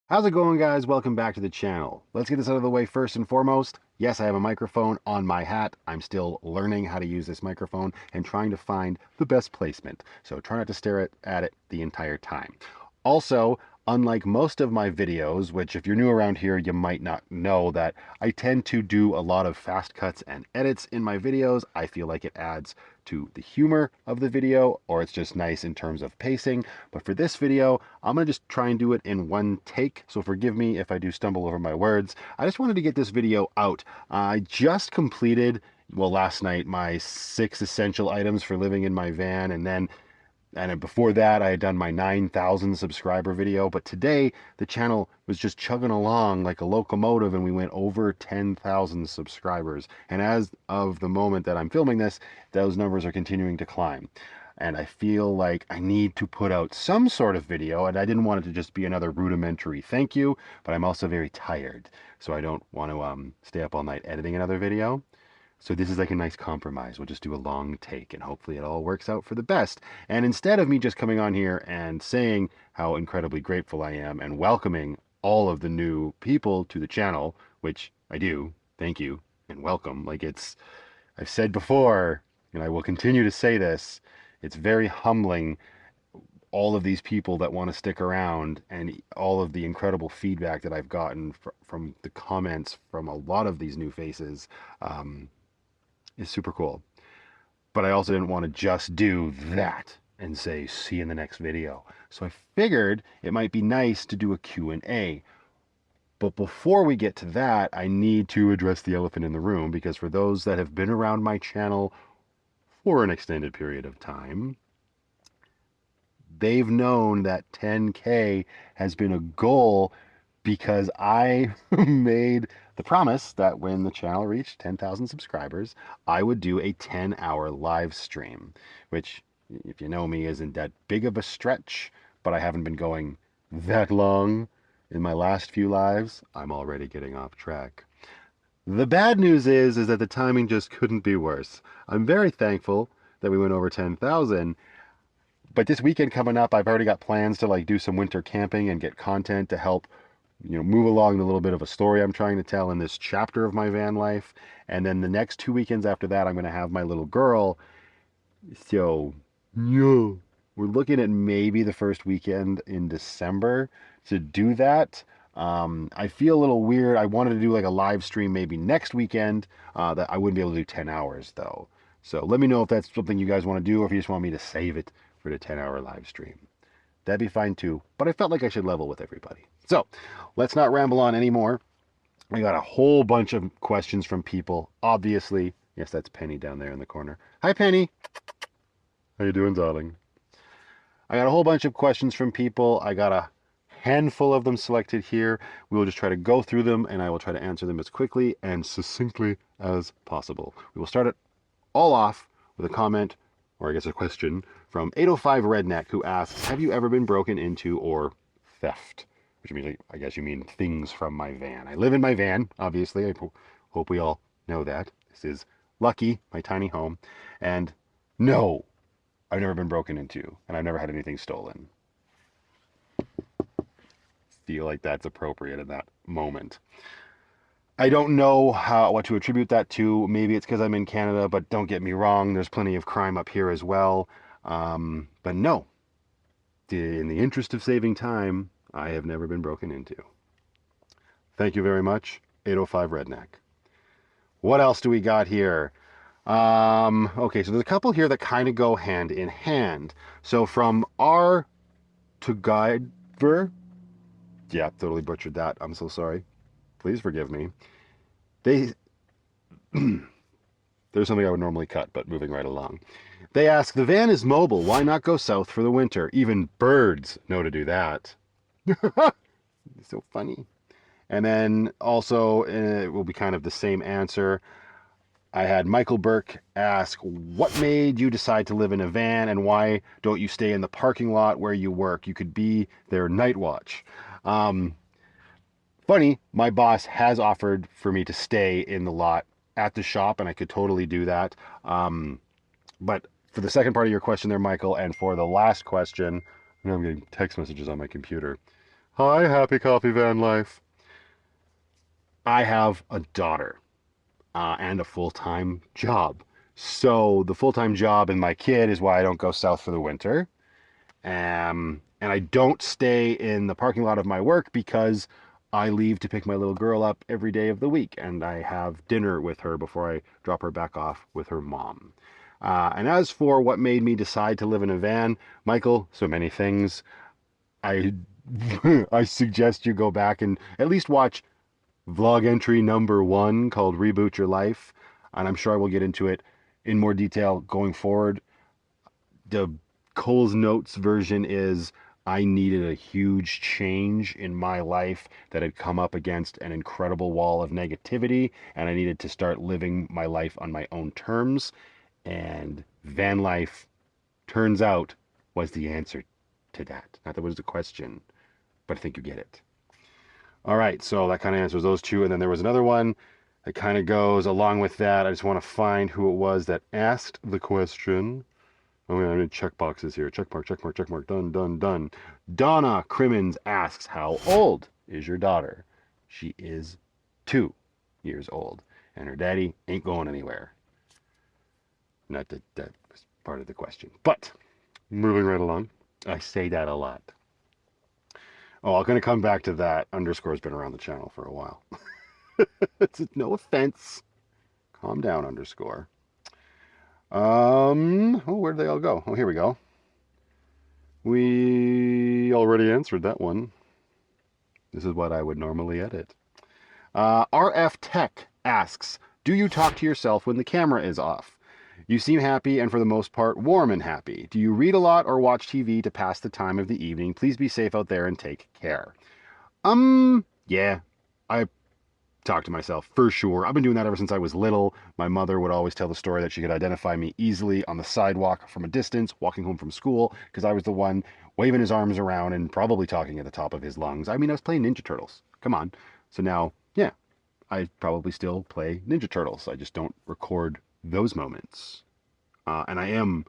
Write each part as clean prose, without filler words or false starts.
How's it going, guys? Welcome back to the channel. Let's get this out of the way first and foremost. Yes, I have a microphone on my hat. I'm still learning how to use this microphone and trying to find the best placement. So try not to stare at it the entire time. Also, unlike most of my videos, which if you're new around here, you might not know that I tend to do a lot of fast cuts and edits in my videos. I feel like it adds to the humor of the video, or it's just nice in terms of pacing. But for this video, I'm gonna just try and do it in one take. So forgive me if I do stumble over my words. I just wanted to get this video out. I just completed, well, last night, my 6 essential items for living in my van, and before that, I had done my 9,000 subscriber video. But today, the channel was just chugging along like a locomotive, and we went over 10,000 subscribers. And as of the moment that I'm filming this, those numbers are continuing to climb. And I feel like I need to put out some sort of video, and I didn't want it to just be another rudimentary thank you, but I'm also very tired, so I don't want to stay up all night editing another video. So this is like a nice compromise. We'll just do a long take and hopefully it all works out for the best. And instead of me just coming on here and saying how incredibly grateful I am and welcoming all of the new people to the channel, which I do, thank you and welcome. I've said before, and I will continue to say this, it's very humbling, all of these people that want to stick around and all of the incredible feedback that I've gotten from the comments from a lot of these new faces. Is super cool. But I also didn't want to just do that and say, see you in the next video. So I figured it might be nice to do a Q&A. But before we get to that, I need to address the elephant in the room, because for those that have been around my channel for an extended period of time, they've known that 10K has been a goal, because I made the promise that when the channel reached 10,000 subscribers, I would do a 10-hour live stream, which, if you know me, isn't that big of a stretch, but I haven't been going that long in my last few lives. I'm already getting off track. The bad news is that the timing just couldn't be worse. I'm very thankful that we went over 10,000, but this weekend coming up, I've already got plans to like do some winter camping and get content to help move along the little bit of a story I'm trying to tell in this chapter of my van life. And then the next 2 weekends after that, I'm going to have my little girl. So, yeah, we're looking at maybe the first weekend in December to do that. I feel a little weird. I wanted to do like a live stream maybe next weekend, that I wouldn't be able to do 10 hours though. So let me know if that's something you guys want to do, or if you just want me to save it for the 10-hour live stream. That'd be fine too, but I felt like I should level with everybody. So let's not ramble on anymore. I got a whole bunch of questions from people, obviously. Yes, that's Penny down there in the corner. Hi, Penny. How you doing, darling? I got a whole bunch of questions from people. I got a handful of them selected here. We will just try to go through them, and I will try to answer them as quickly and succinctly as possible. We will start it all off with a comment, or I guess a question, from 805 Redneck, who asks, have you ever been broken into or theft? Which means, I guess you mean things from my van. I live in my van, obviously. I hope we all know that. This is Lucky, my tiny home. And no, I've never been broken into, and I've never had anything stolen. Feel like that's appropriate in that moment. I don't know what to attribute that to. Maybe it's because I'm in Canada, but don't get me wrong, there's plenty of crime up here as well. But no, in the interest of saving time, I have never been broken into. Thank you very much, 805 Redneck. What else do we got here? Okay, so there's a couple here that kind of go hand in hand. So from R to Guidever, yeah, totally butchered that. I'm so sorry. Please forgive me. There's something I would normally cut, but moving right along. They ask, the van is mobile. Why not go south for the winter? Even birds know to do that. So funny. And then also, it will be kind of the same answer. I had Michael Burke ask, what made you decide to live in a van, and why don't you stay in the parking lot where you work? You could be their night watch. Funny, my boss has offered for me to stay in the lot at the shop, and I could totally do that. But for the second part of your question there, Michael, and for the last question, I'm getting text messages on my computer. Hi, Happy Coffee Van Life. I have a daughter and a full-time job. So the full-time job and my kid is why I don't go south for the winter. And I don't stay in the parking lot of my work because I leave to pick my little girl up every day of the week, and I have dinner with her before I drop her back off with her mom. And as for what made me decide to live in a van, Michael, so many things. I I suggest you go back and at least watch vlog entry number 1 called Reboot Your Life, and I'm sure I will get into it in more detail going forward. The Cole's Notes version is I needed a huge change in my life that had come up against an incredible wall of negativity, and I needed to start living my life on my own terms. And van life, turns out, was the answer to that. Not that was the question, but I think you get it. All right, so that kind of answers those two. And then there was another one that kind of goes along with that. I just want to find who it was that asked the question. Oh, yeah, I need check boxes here. Check mark, check mark, check mark. Done, done, done. Donna Crimmins asks, how old is your daughter? She is 2 years old, and her daddy ain't going anywhere. Not that that was part of the question, but moving right along. I say that a lot. Oh, I'm going to come back to that. Underscore's been around the channel for a while. It's no offense. Calm down, underscore. Oh, where'd they all go? Oh, here we go. We already answered that one. This is what I would normally edit. RF Tech asks, do you talk to yourself when the camera is off? You seem happy and for the most part warm and happy. Do you read a lot or watch TV to pass the time of the evening? Please be safe out there and take care. Yeah, I talk to myself for sure. I've been doing that ever since I was little. My mother would always tell the story that she could identify me easily on the sidewalk from a distance, walking home from school, because I was the one waving his arms around and probably talking at the top of his lungs. I mean, I was playing Ninja Turtles. Come on. So now, yeah, I probably still play Ninja Turtles. I just don't record those moments. And I am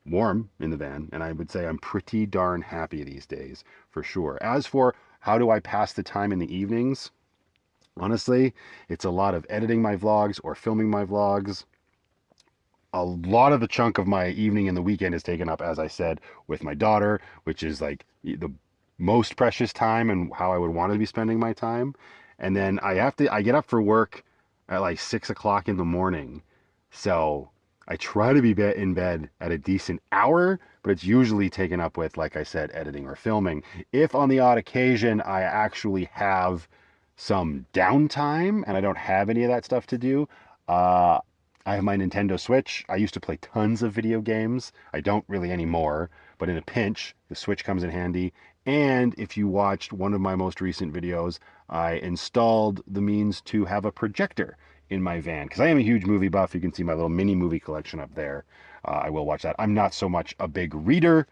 warm in the van, and I would say I'm pretty darn happy these days, for sure. As for how do I pass the time in the evenings, honestly, it's a lot of editing my vlogs or filming my vlogs. A lot of the chunk of my evening and the weekend is taken up, as I said, with my daughter, which is like the most precious time and how I would want to be spending my time. And then I get up for work at like 6 o'clock in the morning. So I try to be in bed at a decent hour, but it's usually taken up with, like I said, editing or filming. If on the odd occasion I actually have some downtime and I don't have any of that stuff to do, uh, I have my Nintendo Switch. I used to play tons of video games. I don't really anymore, but in a pinch, the Switch comes in handy. And if you watched one of my most recent videos, I installed the means to have a projector in my van because I am a huge movie buff. You can see my little mini movie collection up there. I will watch that. I'm not so much a big reader,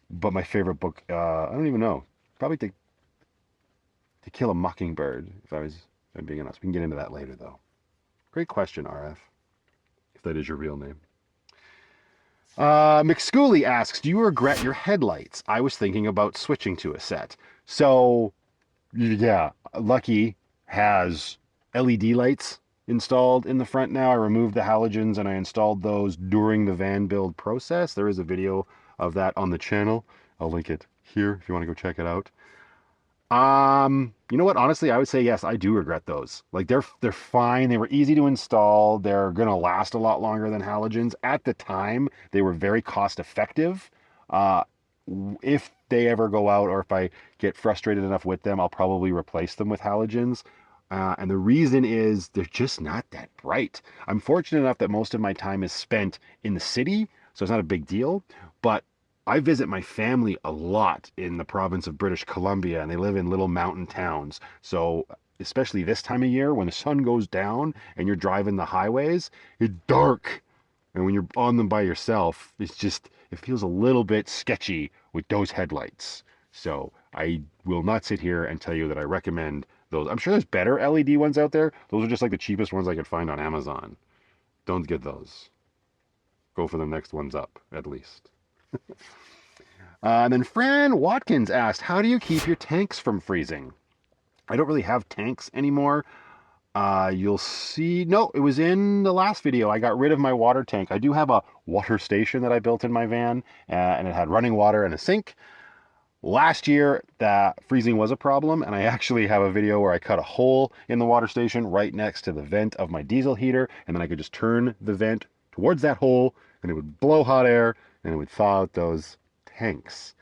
but my favorite book, I don't even know, probably to Kill a Mockingbird, if I'm being honest. We can get into that later, though. Great question, RF, if that is your real name. McScooley asks, do you regret your headlights? I was thinking about switching to a set. So, yeah, Lucky has LED lights installed in the front now. I removed the halogens and I installed those during the van build process. There is a video of that on the channel. I'll link it here if you want to go check it out. You know what? Honestly, I would say yes, I do regret those. Like they're fine. They were easy to install. They're gonna last a lot longer than halogens. At the time, they were very cost effective. Uh, if they ever go out or if I get frustrated enough with them, I'll probably replace them with halogens. And the reason is they're just not that bright. I'm fortunate enough that most of my time is spent in the city, so it's not a big deal. But I visit my family a lot in the province of British Columbia, and they live in little mountain towns. So, especially this time of year when the sun goes down and you're driving the highways, it's dark. And when you're on them by yourself, it feels a little bit sketchy with those headlights. So, I will not sit here and tell you that I recommend those. I'm sure there's better LED ones out there. Those are just like the cheapest ones I could find on Amazon. Don't get those. Go for the next ones up, at least. And then Fran Watkins asked, how do you keep your tanks from freezing? I don't really have tanks anymore. You'll see, no, it was in the last video. I got rid of my water tank. I do have a water station that I built in my van, and it had running water and a sink. Last year, that freezing was a problem, and I actually have a video where I cut a hole in the water station right next to the vent of my diesel heater, and then I could just turn the vent towards that hole, and it would blow hot air, and it would thaw out those tanks.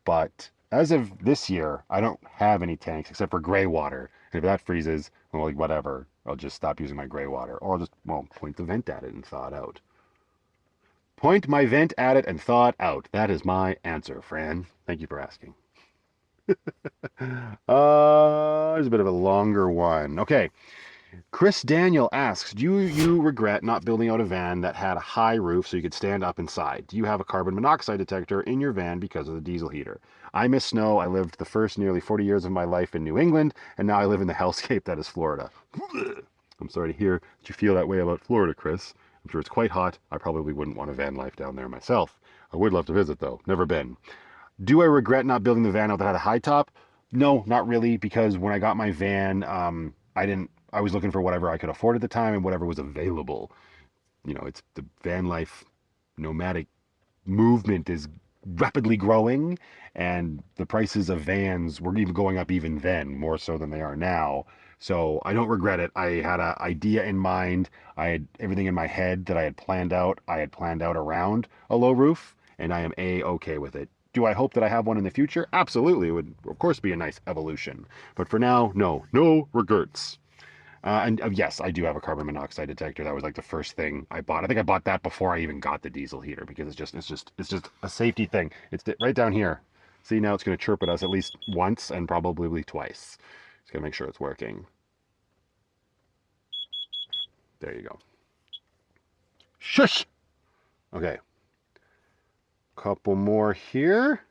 But as of this year, I don't have any tanks except for gray water. And if that freezes, well, like whatever, I'll just stop using my gray water, or I'll just, well, point the vent at it and thaw it out. Point my vent at it and thaw it out. That is my answer, Fran. Thank you for asking. There's a bit of a longer one. Okay. Chris Daniel asks, do you regret not building out a van that had a high roof so you could stand up inside? Do you have a carbon monoxide detector in your van because of the diesel heater? I miss snow. I lived the first nearly 40 years of my life in New England, and now I live in the hellscape that is Florida. I'm sorry to hear that you feel that way about Florida, Chris. I'm sure it's quite hot. I probably wouldn't want a van life down there myself. I would love to visit, though. Never been. Do I regret not building the van out that had a high top? No, not really, because when I got my van, I was looking for whatever I could afford at the time and whatever was available. You know, it's the van life nomadic movement is rapidly growing, and the prices of vans were even going up even then, more so than they are now. So I don't regret it. I had an idea in mind. I had everything in my head that I had planned out. I had planned out around a low roof, and I am A-okay with it. Do I hope that I have one in the future? Absolutely. It would, of course, be a nice evolution. But for now, no regrets. And yes, I do have a carbon monoxide detector. That was like the first thing I bought. I think I bought that before I even got the diesel heater because it's just a safety thing. It's right down here. See, now it's going to chirp at us at least once and probably twice. Just going to make sure it's working. There you go. Shush. Okay. Couple more here.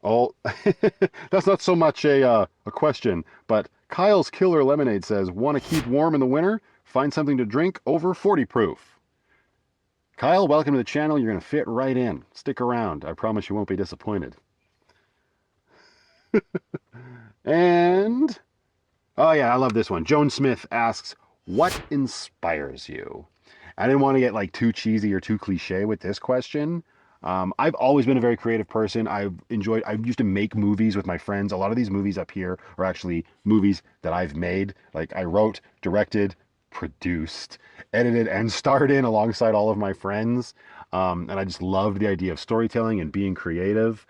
Oh, that's not so much a question, but Kyle's Killer Lemonade says, want to keep warm in the winter? Find something to drink over 40 proof. Kyle, welcome to the channel. You're going to fit right in. Stick around. I promise you won't be disappointed. And, oh yeah, I love this one. Joan Smith asks, what inspires you? I didn't want to get like too cheesy or too cliche with this question. I've always been a very creative person. I used to make movies with my friends. A lot of these movies up here are actually movies that I've made. Like I wrote, directed, produced, edited, and starred in alongside all of my friends. And I just loved the idea of storytelling and being creative.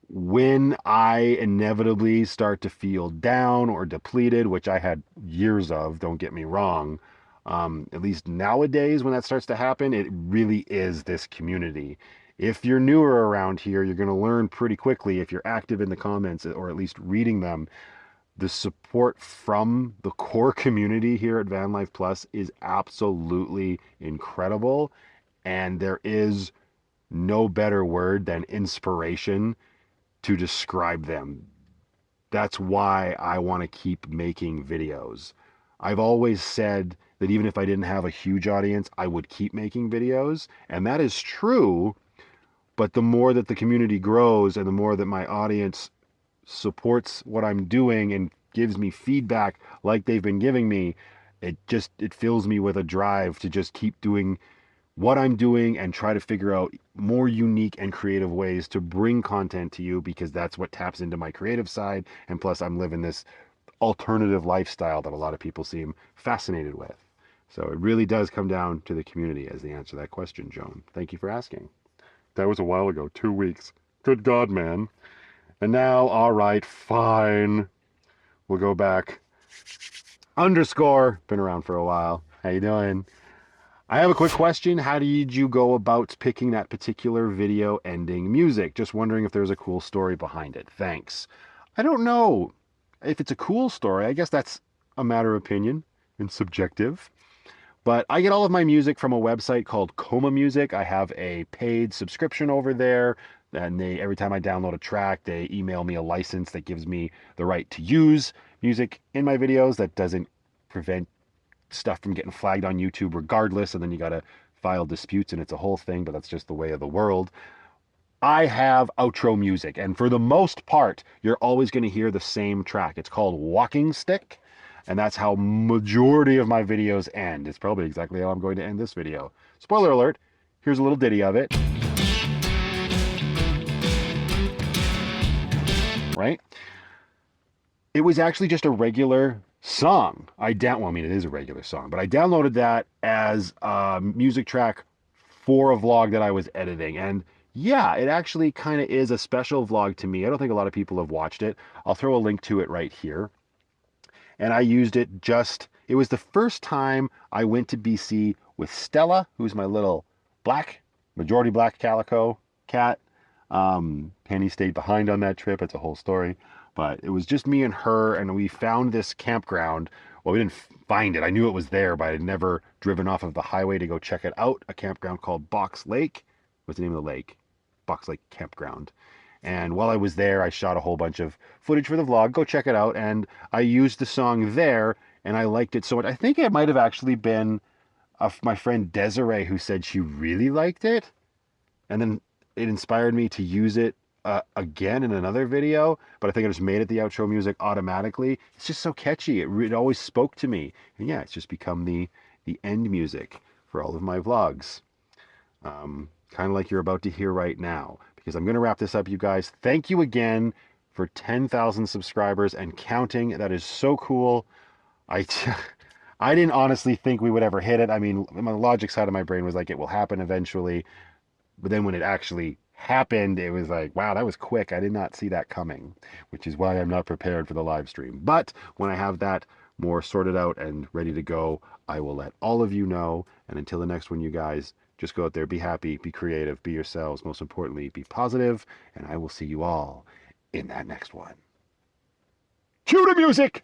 When I inevitably start to feel down or depleted, which I had years of, don't get me wrong, at least nowadays when that starts to happen, it really is this community. If you're newer around here, you're going to learn pretty quickly if you're active in the comments or at least reading them. The support from the core community here at VanlifePLUS is absolutely incredible. And there is no better word than inspiration to describe them. That's why I want to keep making videos. I've always said that even if I didn't have a huge audience, I would keep making videos. And that is true. But the more that the community grows and the more that my audience supports what I'm doing and gives me feedback like they've been giving me, it fills me with a drive to just keep doing what I'm doing and try to figure out more unique and creative ways to bring content to you, because that's what taps into my creative side. And plus I'm living this alternative lifestyle that a lot of people seem fascinated with. So it really does come down to the community as the answer to that question, Joan. Thank you for asking. That was a while ago, 2 weeks. Good God, man. And now, all right, fine. We'll go back. Underscore, been around for a while. How you doing? I have a quick question. How did you go about picking that particular video ending music? Just wondering if there's a cool story behind it. Thanks. I don't know if it's a cool story. I guess that's a matter of opinion and subjective. But I get all of my music from a website called Coma Music. I have a paid subscription over there, and every time I download a track, they email me a license that gives me the right to use music in my videos. That doesn't prevent stuff from getting flagged on YouTube regardless, and then you got to file disputes, and it's a whole thing, but that's just the way of the world. I have outro music, and for the most part, you're always going to hear the same track. It's called Walking Stick, and that's how majority of my videos end. It's probably exactly how I'm going to end this video. Spoiler alert, here's a little ditty of it. Right? It was actually just a regular song. Well, I mean, it is a regular song, but I downloaded that as a music track for a vlog that I was editing. And yeah, it actually kind of is a special vlog to me. I don't think a lot of people have watched it. I'll throw a link to it right here. And I used it it was the first time I went to BC with Stella, who's my little majority black calico cat. Penny stayed behind on that trip. It's a whole story. But it was just me and her, and we found this campground. Well, we didn't find it. I knew it was there, but I had never driven off of the highway to go check it out. A campground called Box Lake. What's the name of the lake? Box Lake Campground. And while I was there, I shot a whole bunch of footage for the vlog. Go check it out. And I used the song there, and I liked it so much. I think it might have actually been my friend Desiree who said she really liked it. And then it inspired me to use it again in another video, but I think I just made it the outro music automatically. It's just so catchy. It always spoke to me. And yeah, it's just become the end music for all of my vlogs. Kind of like you're about to hear right now, because I'm going to wrap this up, you guys. Thank you again for 10,000 subscribers and counting. That is so cool. I didn't honestly think we would ever hit it. I mean, my logic side of my brain was like, it will happen eventually. But then when it actually happened, it was like, wow, that was quick. I did not see that coming, which is why I'm not prepared for the live stream. But when I have that more sorted out and ready to go, I will let all of you know. And until the next one, you guys, just go out there, be happy, be creative, be yourselves. Most importantly, be positive, and I will see you all in that next one. Cue the music!